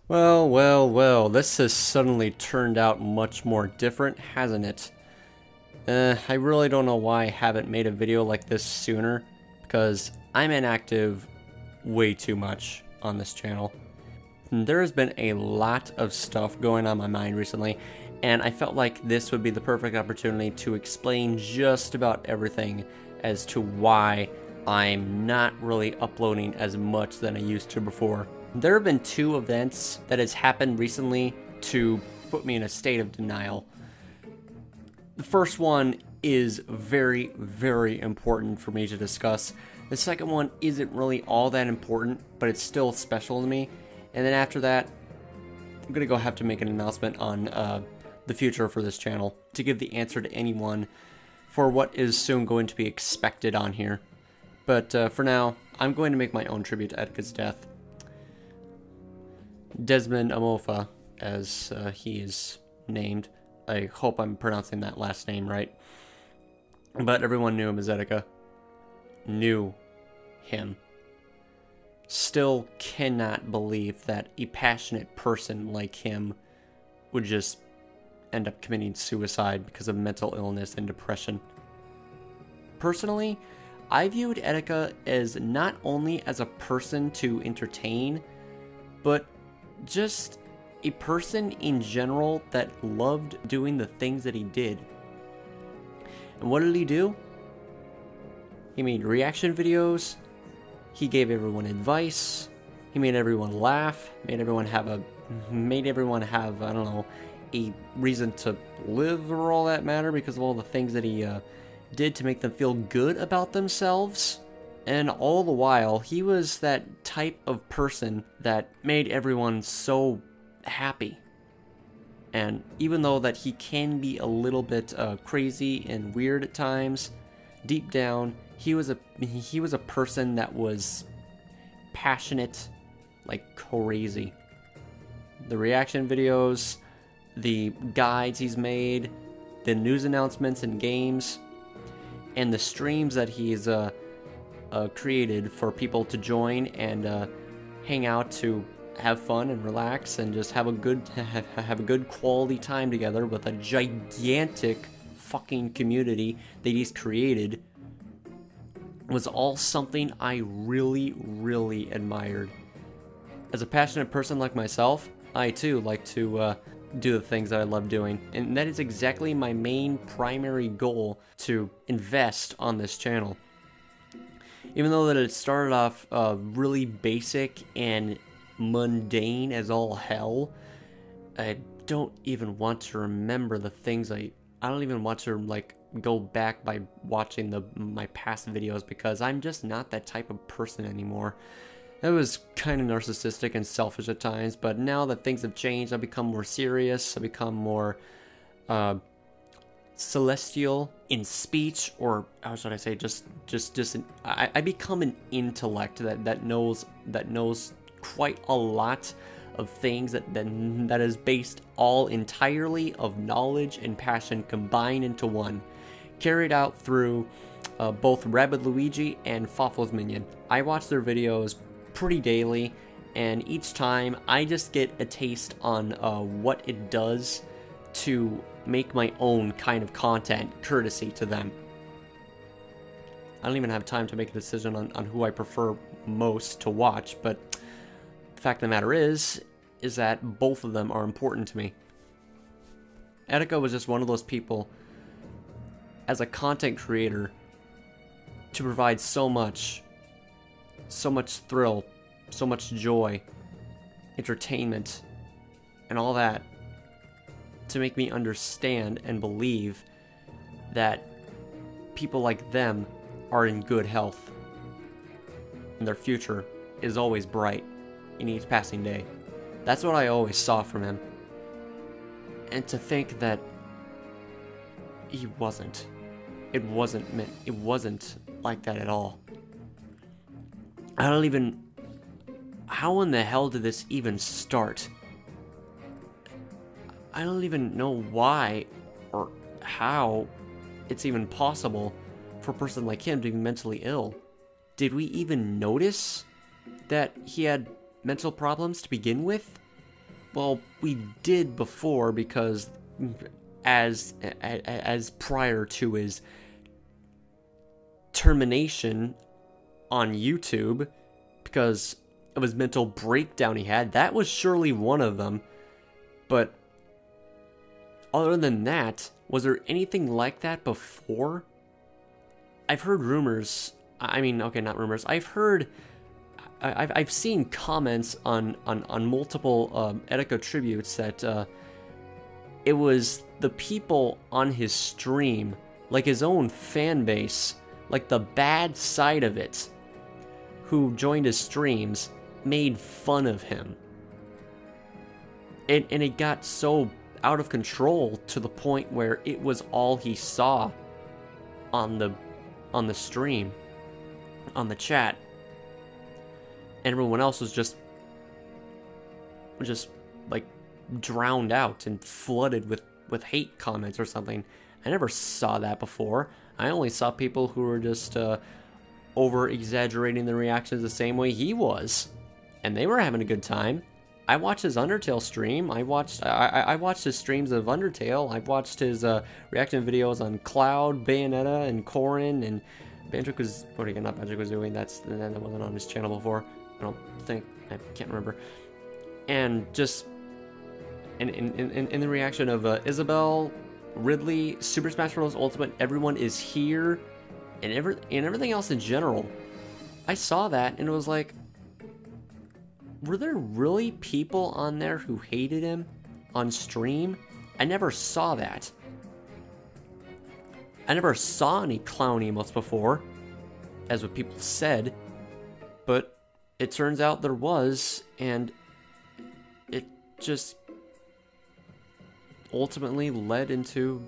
Well, well, well, this has suddenly turned out much more different, hasn't it? I really don't know why I haven't made a video like this sooner, because I'm inactive way too much on this channel. There has been a lot of stuff going on my mind recently, and I felt like this would be the perfect opportunity to explain just about everything as to why I'm not really uploading as much than I used to before. There have been two events that has happened recently to put me in a state of denial. The first one is very, very important for me to discuss. The second one isn't really all that important, but it's still special to me. And then after that, I'm going to have to make an announcement on the future for this channel to give the answer to anyone for what is soon going to be expected on here. But for now, I'm going to make my own tribute to Etiquette's death. Desmond, as he is named. I hope I'm pronouncing that last name right. But everyone knew him as Etiquette. Knew him. Still cannot believe that a passionate person like him would just end up committing suicide because of mental illness and depression. Personally, I viewed Etiquette as not only as a person to entertain, but just a person in general that loved doing the things that he did. And what did he do? He made reaction videos. He gave everyone advice. He made everyone laugh. Made everyone have, I don't know, a reason to live or all that matter because of all the things that he did to make them feel good about themselves. And all the while, he was that type of person that made everyone so happy. And even though that he can be a little bit crazy and weird at times, deep down, he was a person that was passionate like crazy. The reaction videos, the guides he's made, the news announcements and games, and the streams that he's created for people to join and hang out to have fun and relax and just have a good quality time together with a gigantic fucking community that he's created was all something I really, really admired. As a passionate person like myself, I too like to do the things that I love doing, and that is exactly my main primary goal to invest on this channel. Even though that it started off really basic and mundane as all hell, I don't even want to remember the things I don't even want to like go back by watching my past videos because I'm just not that type of person anymore. I was kind of narcissistic and selfish at times, but now that things have changed, I've become more serious, I've become more celestial in speech, or how should I say, I become an intellect that knows quite a lot of things that is based all entirely of knowledge and passion combined into one, carried out through both Rabbid Luigi and Fawful's Minion. I watch their videos pretty daily, and each time I just get a taste on what it does to make my own kind of content courtesy to them. I don't even have time to make a decision on who I prefer most to watch, but the fact of the matter is that both of them are important to me. Etiquette was just one of those people, as a content creator, to provide so much thrill, so much joy, entertainment, and all that, to make me understand and believe that people like them are in good health and their future is always bright in each passing day. That's what I always saw from him. And to think that it wasn't like that at all. How in the hell did this even start? I don't even know why or how it's even possible for a person like him to be mentally ill. Did we even notice that he had mental problems to begin with? Well, we did before, because as prior to his termination on YouTube, because of his mental breakdown he had, that was surely one of them. But other than that, was there anything like that before? I've heard rumors. I mean, okay, not rumors. I've seen comments on multiple Etiquette tributes that it was the people on his stream, like his own fan base, like the bad side of it, who joined his streams, made fun of him. And it got so out of control to the point where it was all he saw on the stream, on the chat. And everyone else was just like drowned out and flooded with hate comments or something. I never saw that before. I only saw people who were just over exaggerating the reactions the same way he was, and they were having a good time. I watched his Undertale stream. I watched his streams of Undertale. I've watched his reaction videos on Cloud, Bayonetta, and Corrin, and Banjo-Kazooie. Not Banjo-Kazooie. That wasn't on his channel before. I don't think. I can't remember. And just in the reaction of Isabelle, Ridley, Super Smash Bros. Ultimate, everyone is here, and everything else in general. I saw that and it was like, were there really people on there who hated him on stream? I never saw that. I never saw any clown emotes before, as what people said, but it turns out there was, and it just ultimately led into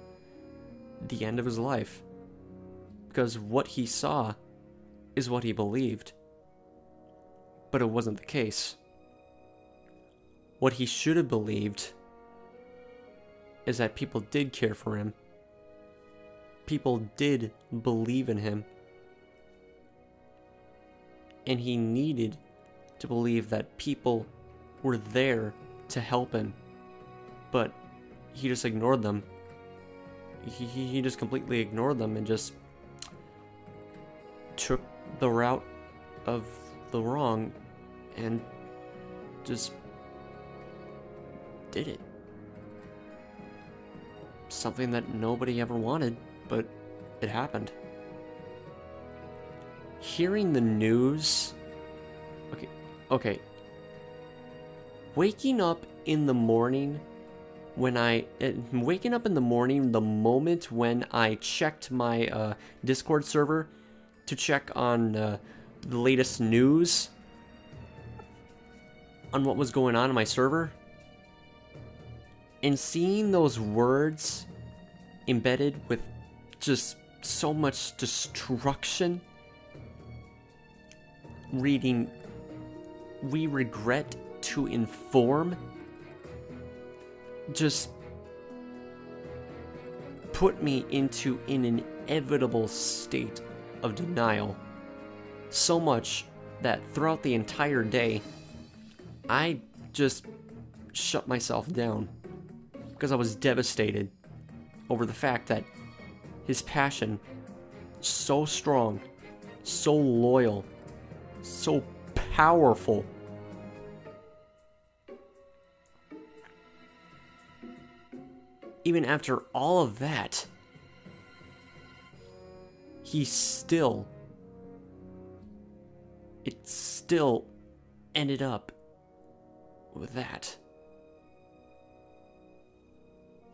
the end of his life. Because what he saw is what he believed. But it wasn't the case. What he should have believed is that people did care for him. People did believe in him. And he needed to believe that people were there to help him. But he just ignored them. He just completely ignored them and just took the route of the wrong and just did it. Something that nobody ever wanted, but it happened. Hearing the news... Okay. Waking up in the morning the moment when I checked my Discord server to check on the latest news on what was going on in my server, and seeing those words embedded with just so much destruction, reading, "We regret to inform," just put me into an inevitable state of denial. So much that throughout the entire day, I just shut myself down because I was devastated over the fact that his passion, so strong, so loyal, so powerful, even after all of that, it still ended up with that.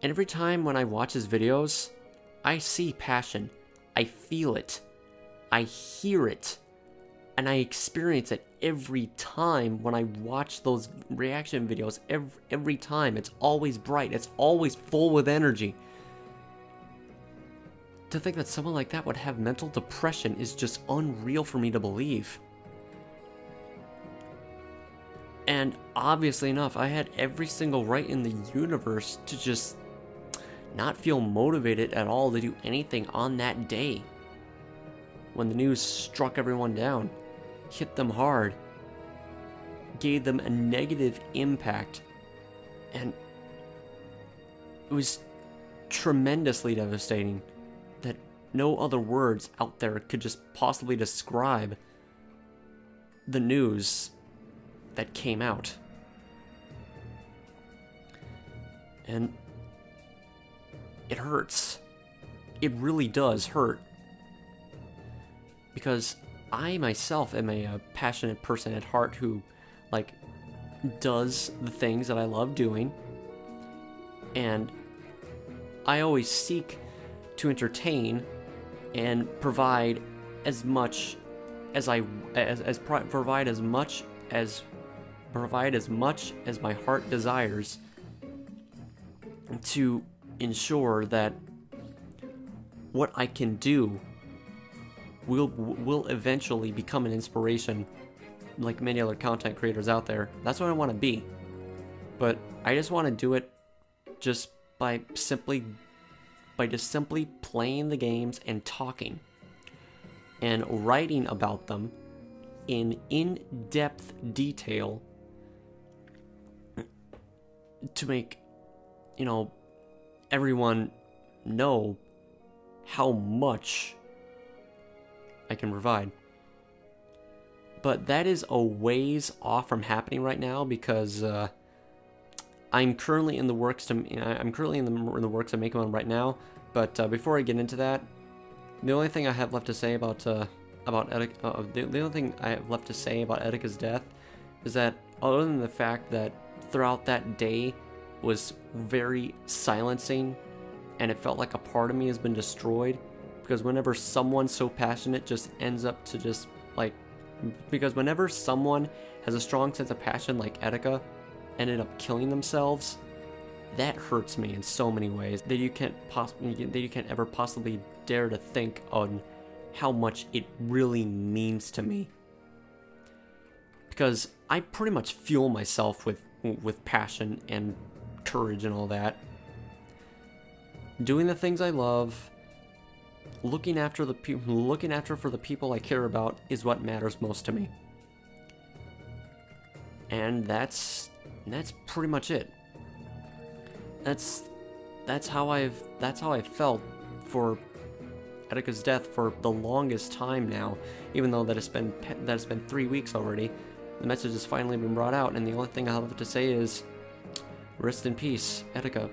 And every time when I watch his videos, I see passion, I feel it, I hear it, and I experience it every time when I watch those reaction videos. Every time, it's always bright, it's always full with energy. To think that someone like that would have mental depression is just unreal for me to believe. And obviously enough, I had every single right in the universe to just not feel motivated at all to do anything on that day. When the news struck everyone down, hit them hard, gave them a negative impact And it was tremendously devastating that no other words out there could just possibly describe the news that came out. And it hurts. It really does hurt. Because I myself am a passionate person at heart who, like, does the things that I love doing. And I always seek to entertain and provide as much as provide as much as my heart desires to ensure that what I can do will eventually become an inspiration, like many other content creators out there. That's what I want to be. But I just want to do it just by simply playing the games and talking and writing about them in in-depth detail to make, everyone know how much I can provide. But that is a ways off from happening right now because I'm currently in the works of making one right now. But before I get into that, the only thing I have left to say about Etiquette's death is that, other than the fact that throughout that day was very silencing, and it felt like a part of me has been destroyed, because whenever someone so passionate just ends up to just because whenever someone has a strong sense of passion like Etiquette ended up killing themselves, that hurts me in so many ways that you can't ever possibly dare to think on how much it really means to me. Because I pretty much fuel myself with passion and courage and all that. Doing the things I love, looking after for the people I care about is what matters most to me. And that's pretty much it. That's how I've felt for Etiquette's death for the longest time now. Even though it's been 3 weeks already, the message has finally been brought out, and the only thing I have to say is, rest in peace, Etiquette.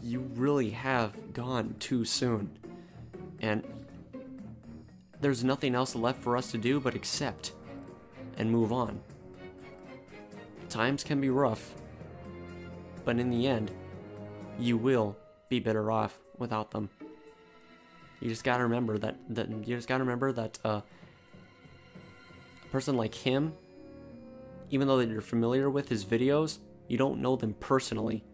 You really have gone too soon, and there's nothing else left for us to do but accept and move on. Times can be rough, but in the end, you will be better off without them. You just gotta remember that a person like him, even though that you're familiar with his videos, you don't know them personally.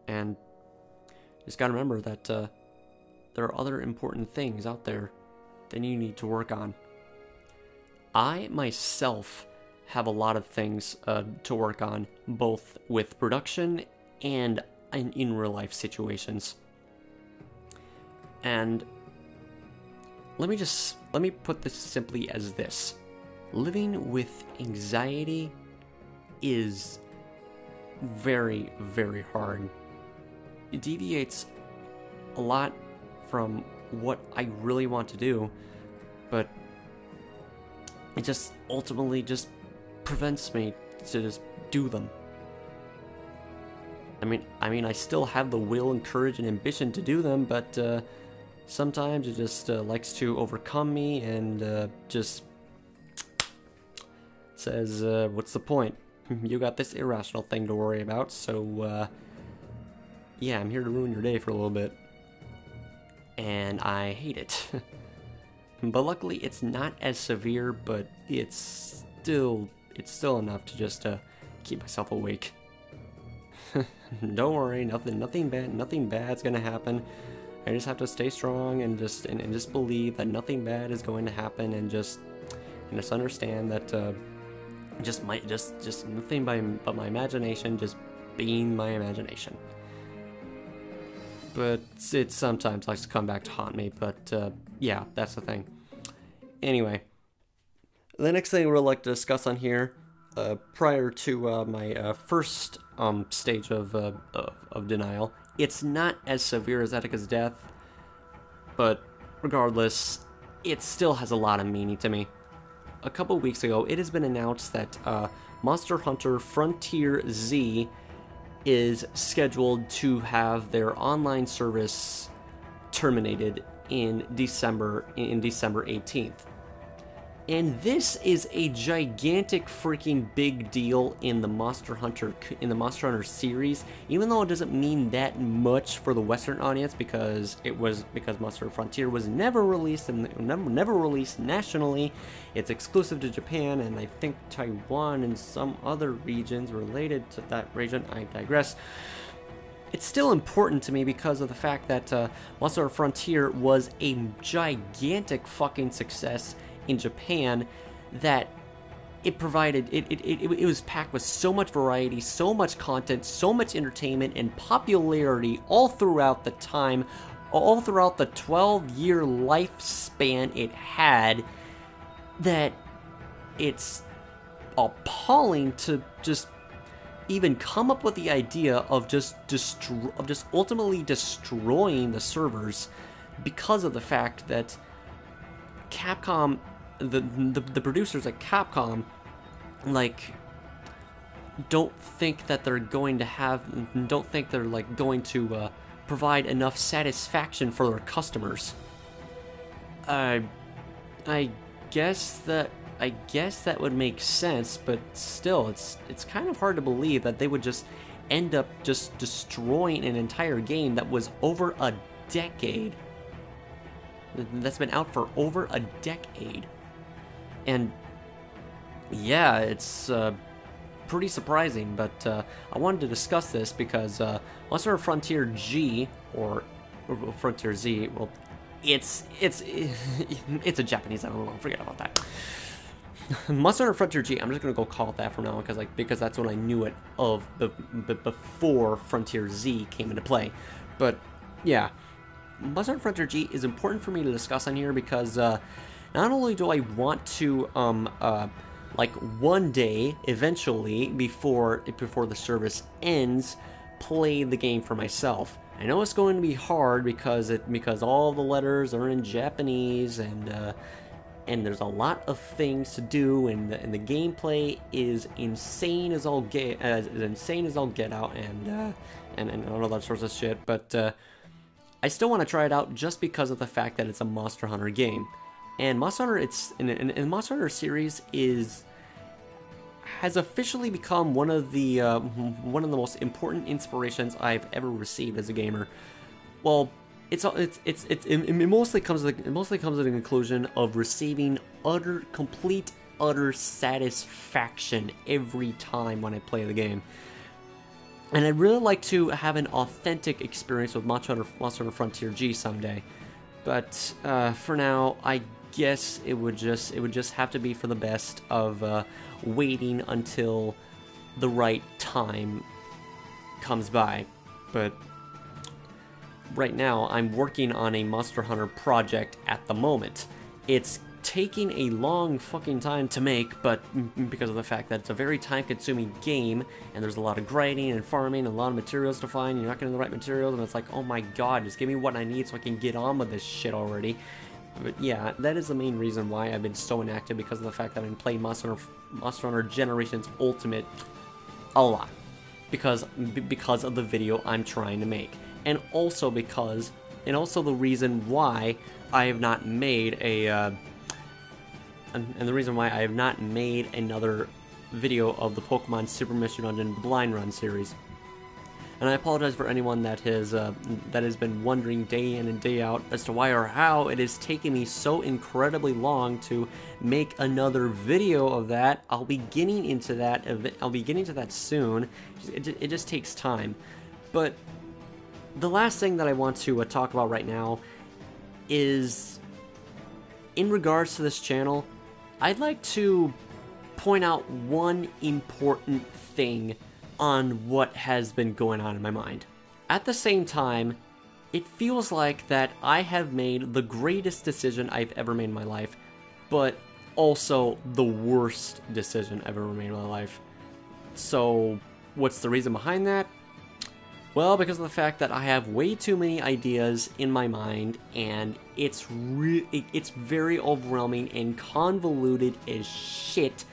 And you just gotta remember that there are other important things out there that you need to work on. I myself have a lot of things to work on, both with production and in real life situations. And let me put this simply as this: living with anxiety is very, very hard. It deviates a lot from what I really want to do, but it just ultimately just prevents me to just do them. I mean, I still have the will and courage and ambition to do them, but sometimes it just likes to overcome me and just says, what's the point? You got this irrational thing to worry about, so yeah, I'm here to ruin your day for a little bit. And I hate it. But luckily it's not as severe, but it's still enough to just keep myself awake. Don't worry, nothing bad's gonna happen. I just have to stay strong and just believe that nothing bad is going to happen, and just understand that just nothing but my imagination just being my imagination. But it sometimes likes to come back to haunt me, but yeah, that's the thing. Anyway, the next thing we'd like to discuss on here prior to my first stage of denial. It's not as severe as Etiquette's death, but regardless, it still has a lot of meaning to me. A couple weeks ago, it has been announced that Monster Hunter Frontier Z is scheduled to have their online service terminated in December 18th. And this is a gigantic freaking big deal in the Monster Hunter series, even though it doesn't mean that much for the Western audience because Monster Frontier was never released and never released nationally. It's exclusive to Japan and I think Taiwan and some other regions related to that region. I digress. It's still important to me because of the fact that Monster Hunter Frontier was a gigantic fucking success in Japan, that it provided it was packed with so much variety, so much content, so much entertainment and popularity all throughout the 12-year lifespan it had, that it's appalling to just even come up with the idea of just ultimately destroying the servers because of the fact that Capcom, the producers at Capcom, like, don't think they're going to provide enough satisfaction for their customers. I guess that would make sense, but still, it's kind of hard to believe that they would just end up just destroying an entire game that was over a decade. That's been out for over a decade. And yeah, it's pretty surprising, but I wanted to discuss this because Monster Hunter Frontier G, or Frontier Z, well, it's a Japanese MMO, forget about that. Monster Hunter Frontier G, I'm just gonna go call it that from now on because that's when I knew it of before Frontier Z came into play. But yeah, Monster Hunter Frontier G is important for me to discuss on here because not only do I want to like one day eventually before the service ends, play the game for myself. I know it's going to be hard because all the letters are in Japanese and there's a lot of things to do, and the gameplay is insane as all get out, and all that sorts of shit. But I still want to try it out just because of the fact that it's a Monster Hunter game, and Monster Hunter, the Monster Hunter series has officially become one of the most important inspirations I've ever received as a gamer. Well, it mostly comes to the conclusion of receiving complete satisfaction every time when I play the game. And I'd really like to have an authentic experience with Monster Hunter Frontier G someday. But for now, I guess it would just have to be for the best of waiting until the right time comes by. But right now, I'm working on a Monster Hunter project at the moment. It's taking a long fucking time to make, but because of the fact that it's a very time-consuming game, and there's a lot of grinding and farming, and a lot of materials to find, and you're not getting the right materials, and it's like, oh my god, just give me what I need so I can get on with this shit already. But yeah, that is the main reason why I've been so inactive, because of the fact that I've been playing Monster Hunter Generations Ultimate a lot. Because of the video I'm trying to make. And also the reason why I have not made another video of the Pokemon Super Mystery Dungeon Blind Run series. And I apologize for anyone that has been wondering day in and day out as to why or how it is taking me so incredibly long to make another video of that. I'll be getting into that soon. It just takes time. But the last thing that I want to talk about right now is, in regards to this channel, I'd like to point out one important thing on what has been going on in my mind. At the same time, it feels like that I have made the greatest decision I've ever made in my life, but also the worst decision I've ever made in my life. So, what's the reason behind that? Well, because of the fact that I have way too many ideas in my mind, and it's very overwhelming and convoluted as shit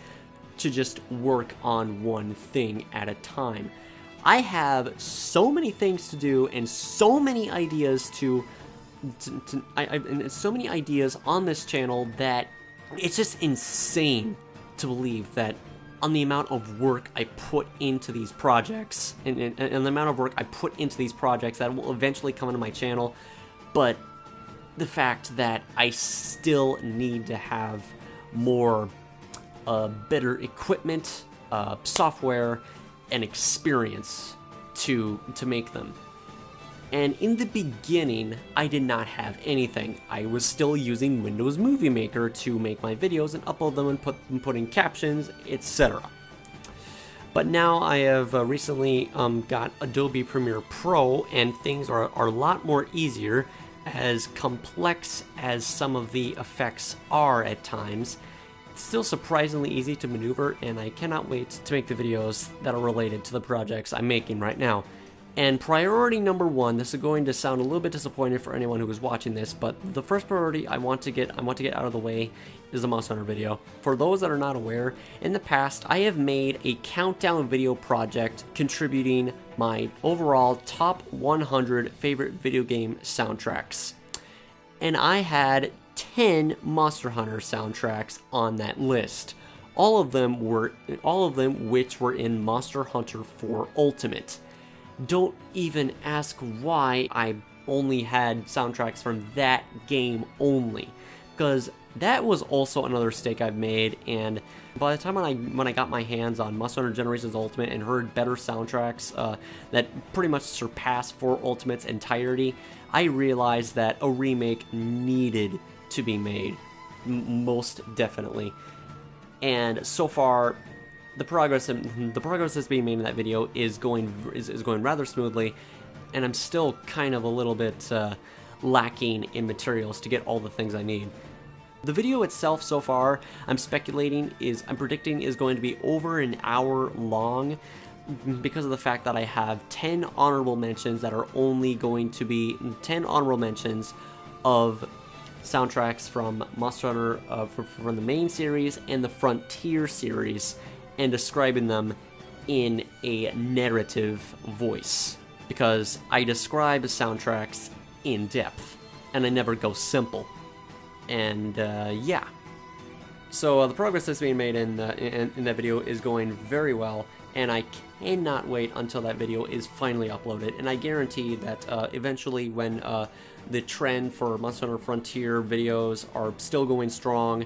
to just work on one thing at a time. I have so many things to do and so many ideas and so many ideas on this channel that it's just insane to believe that on the amount of work I put into these projects and the amount of work I put into these projects that will eventually come into my channel, but the fact that I still need to have more better equipment, software, and experience to make them. And in the beginning, I did not have anything. I was still using Windows Movie Maker to make my videos and upload them and put in captions, etc. But now I have recently got Adobe Premiere Pro, and things are a lot more easier. As complex as some of the effects are at times, it's still surprisingly easy to maneuver, and I cannot wait to make the videos that are related to the projects I'm making right now. And priority number one, this is going to sound a little bit disappointing for anyone who is watching this, but the first priority I want to get out of the way is the Monster Hunter video. For those that are not aware, in the past I have made a countdown video project contributing my overall top 100 favorite video game soundtracks. And I had 10 Monster Hunter soundtracks on that list. All of them which were in Monster Hunter 4 Ultimate. Don't even ask why I only had soundtracks from that game only, because that was also another mistake I've made. And by the time when I got my hands on Monster Hunter Generations Ultimate and heard better soundtracks that pretty much surpassed 4 Ultimate's entirety, I realized that a remake needed to be made, most definitely. And so far, the progress that's being made in that video is going rather smoothly, and I'm still kind of a little bit lacking in materials to get all the things I need. The video itself so far, I'm predicting is going to be over an hour long, because of the fact that I have 10 honorable mentions that are only going to be 10 honorable mentions of soundtracks from Monster Hunter from the main series and the Frontier series, and describing them in a narrative voice, because I describe soundtracks in depth and I never go simple. And yeah, so the progress that's being made in that video is going very well, and I cannot wait until that video is finally uploaded. And I guarantee that eventually, when the trend for Monster Hunter Frontier videos are still going strong,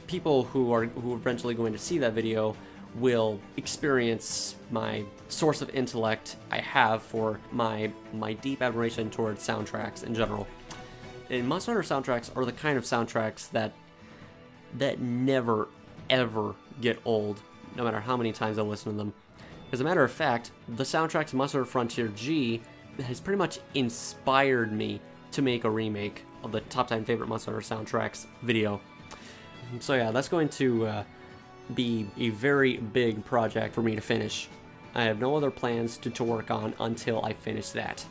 people who are eventually going to see that video will experience my source of intellect I have for my deep admiration towards soundtracks in general. And Monster Hunter soundtracks are the kind of soundtracks that never ever get old, no matter how many times I listen to them. As a matter of fact, the soundtrack to Monster Hunter Frontier G has pretty much inspired me to make a remake of the top 10 favorite Monster Hunter soundtracks video. So yeah, that's going to be a very big project for me to finish. I have no other plans to work on until I finish that.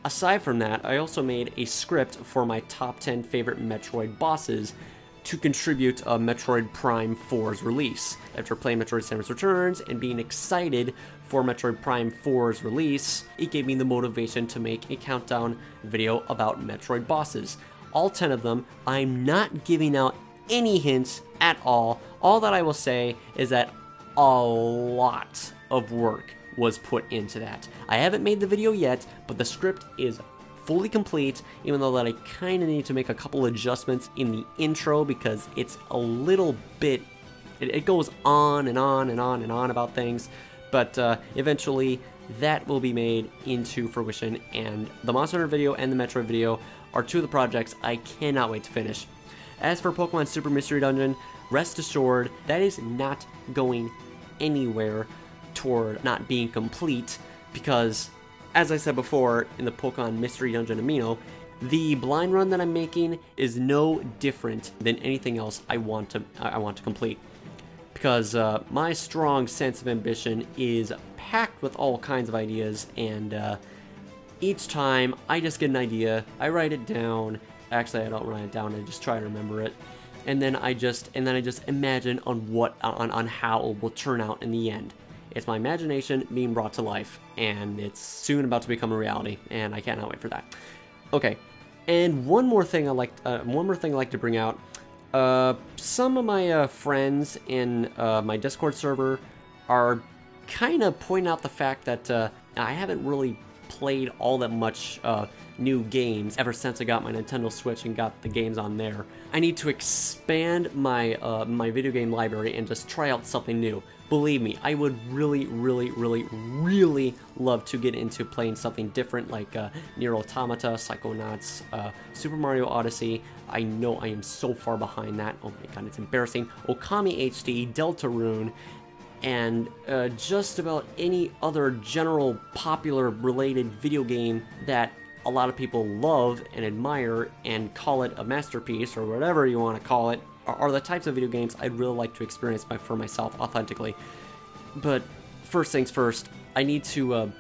Aside from that, I also made a script for my top 10 favorite Metroid bosses to contribute to Metroid Prime 4's release. After playing Metroid Samus Returns and being excited for Metroid Prime 4's release, it gave me the motivation to make a countdown video about Metroid bosses. All 10 of them. I'm not giving out any hints at all. All that I will say is that a lot of work was put into that. I haven't made the video yet, but the script is fully complete, even though that I kind of need to make a couple adjustments in the intro, because it's a little bit, it goes on and on and on and on about things, but eventually that will be made into fruition, and the Monster Hunter video and the Metroid video are two of the projects I cannot wait to finish. As for Pokemon Super Mystery Dungeon, rest assured that is not going anywhere toward not being complete, because as I said before in the Pokemon Mystery Dungeon Amino, The blind run that I'm making is no different than anything else I want to complete, because my strong sense of ambition is packed with all kinds of ideas, and each time I just get an idea, I write it down. Actually, I don't write it down, I just try to remember it. And then I just imagine on how it will turn out in the end. It's my imagination being brought to life, and it's soon about to become a reality, and I cannot wait for that. Okay, and one more thing I like to bring out. Some of my friends in my Discord server are kind of pointing out the fact that I haven't really played all that much new games ever since I got my Nintendo Switch and got the games on there. I need to expand my my video game library and just try out something new. Believe me, I would really love to get into playing something different, like Nier Automata, Psychonauts, Super Mario Odyssey. I know I am so far behind that. Oh my god, it's embarrassing. Okami HD, Deltarune, and just about any other general popular related video game that a lot of people love and admire and call it a masterpiece, or whatever you want to call it, are the types of video games I'd really like to experience for myself authentically. But first things first, I need to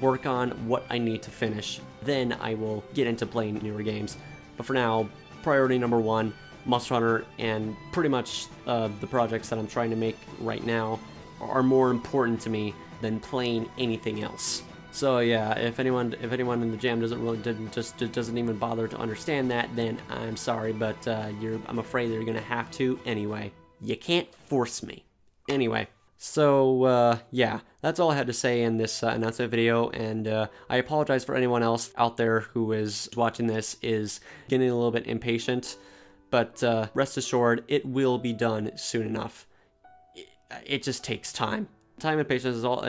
work on what I need to finish. Then I will get into playing newer games. But for now, priority number one, Monster Hunter, and pretty much the projects that I'm trying to make right now are more important to me than playing anything else. So yeah, if anyone in the jam doesn't even bother to understand that, then I'm sorry, but I'm afraid you're gonna have to anyway. You can't force me. Anyway, so yeah, that's all I had to say in this announcement video, and I apologize for anyone else out there who is watching this is getting a little bit impatient, but rest assured, it will be done soon enough. It just takes time. Time and patience is all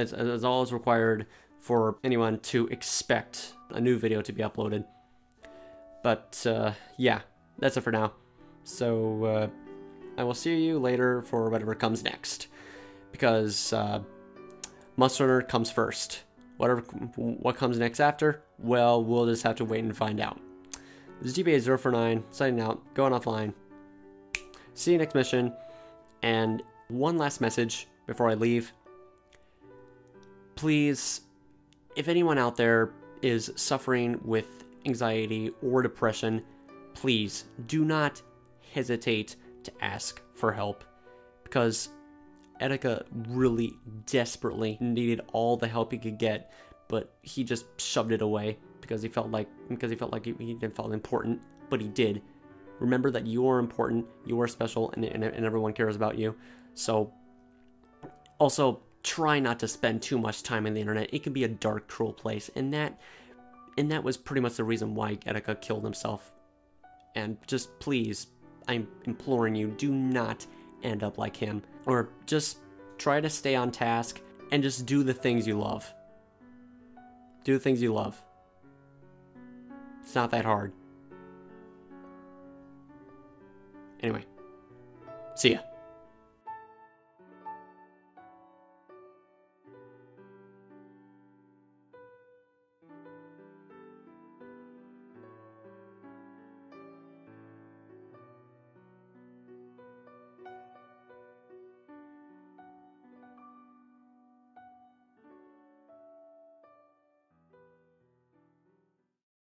is required for anyone to expect a new video to be uploaded. But yeah, that's it for now. So I will see you later for whatever comes next, because Monster Hunter comes first. What comes next after, well, we'll just have to wait and find out. This is GBA049 signing out, going offline. See you next mission. And one last message before I leave. Please, if anyone out there is suffering with anxiety or depression, please do not hesitate to ask for help, because Etiquette really desperately needed all the help he could get, but he just shoved it away because he felt like he didn't feel important, but he did. Remember that you are important, you are special, and everyone cares about you. So also, try not to spend too much time on the internet. It can be a dark, cruel place, and that was pretty much the reason why Etiquette killed himself. And just please, I'm imploring you, do not end up like him. Or just try to stay on task and just do the things you love. Do the things you love. It's not that hard. Anyway, see ya.